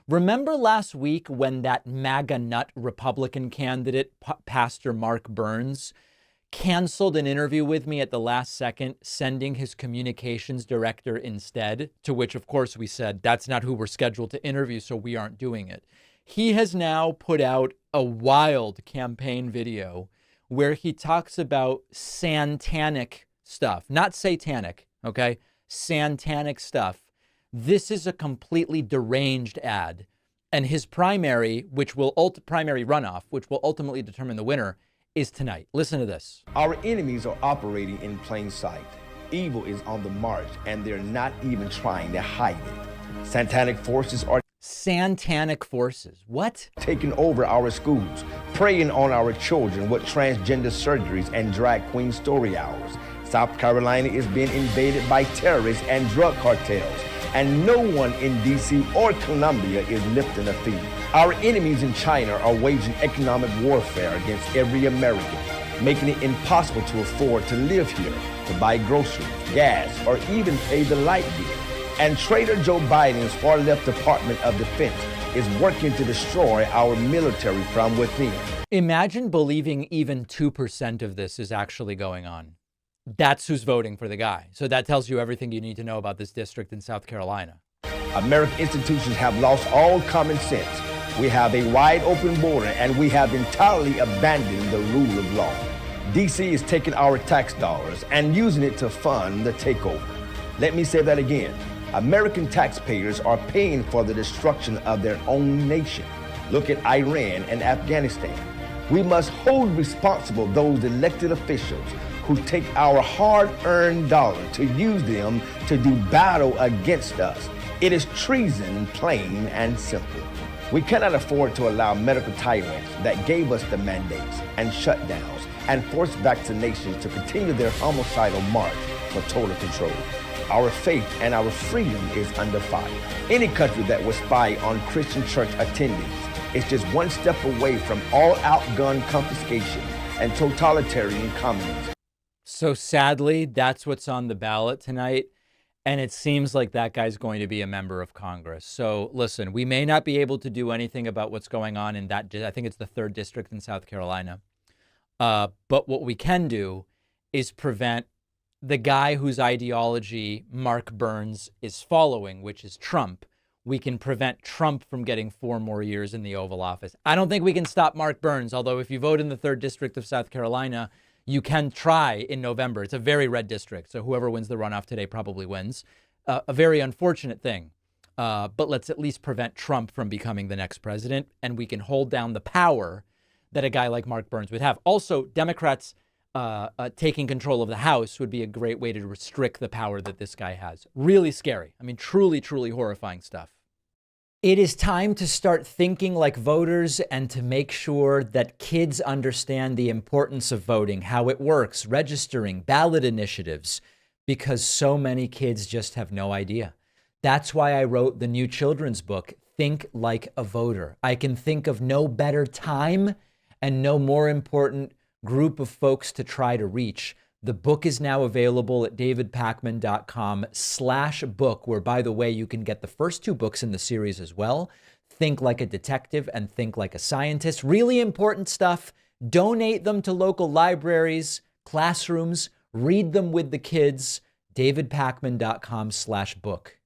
Remember last week when that MAGA nut Republican candidate, Pastor Mark Burns, canceled an interview with me at the last second, sending his communications director instead, to which, of course, we said, that's not who we're scheduled to interview, so we aren't doing it. He has now put out a wild campaign video where he talks about santanic stuff, not satanic, okay? Santanic stuff. This is a completely deranged ad. And his primary, primary runoff, which will ultimately determine the winner, is tonight. Listen to this. Our enemies are operating in plain sight. Evil is on the march, and they're not even trying to hide it. Satanic forces are What? taking over our schools, preying on our children with transgender surgeries and drag queen story hours. South Carolina is being invaded by terrorists and drug cartels, and no one in D.C. or Columbia is lifting a finger. Our enemies in China are waging economic warfare against every American, making it impossible to afford to live here, to buy groceries, gas, or even pay the light bill. And Trader Joe Biden's far-left Department of Defense is working to destroy our military from within. Imagine believing even 2% of this is actually going on. That's who's voting for the guy. So that tells you everything you need to know about this district in South Carolina. American institutions have lost all common sense. We have a wide open border, and we have entirely abandoned the rule of law. D.C. is taking our tax dollars and using it to fund the takeover. Let me say that again. American taxpayers are paying for the destruction of their own nation. Look at Iran and Afghanistan. We must hold responsible those elected officials who take our hard-earned dollar to use them to do battle against us. It is treason, plain and simple. We cannot afford to allow medical tyrants that gave us the mandates and shutdowns and forced vaccinations to continue their homicidal march for total control. Our faith and our freedom is under fire. Any country that will spy on Christian church attendees is just one step away from all-out gun confiscation and totalitarian communism. So sadly, that's what's on the ballot tonight. And it seems like that guy's going to be a member of Congress. So listen, we may not be able to do anything about what's going on in that. I think it's the 3rd district in South Carolina. But what we can do is prevent the guy whose ideology Mark Burns is following, which is Trump. We can prevent Trump from getting 4 more years in the Oval Office. I don't think we can stop Mark Burns, although if you vote in the 3rd district of South Carolina, you can try in November. It's a very red district, so whoever wins the runoff today probably wins. A very unfortunate thing, but let's at least prevent Trump from becoming the next president, and we can hold down the power that a guy like Mark Burns would have. Also, Democrats taking control of the House would be a great way to restrict the power that this guy has. Really scary. I mean, truly, truly horrifying stuff. It is time to start thinking like voters and to make sure that kids understand the importance of voting, how it works, registering, ballot initiatives, because so many kids just have no idea. That's why I wrote the new children's book, Think Like a Voter. I can think of no better time and no more important group of folks to try to reach. The book is now available at davidpakman.com/book, where, by the way, you can get the first 2 books in the series as well. Think Like a Detective and Think Like a Scientist. Really important stuff. Donate them to local libraries, classrooms, read them with the kids. davidpakman.com/book.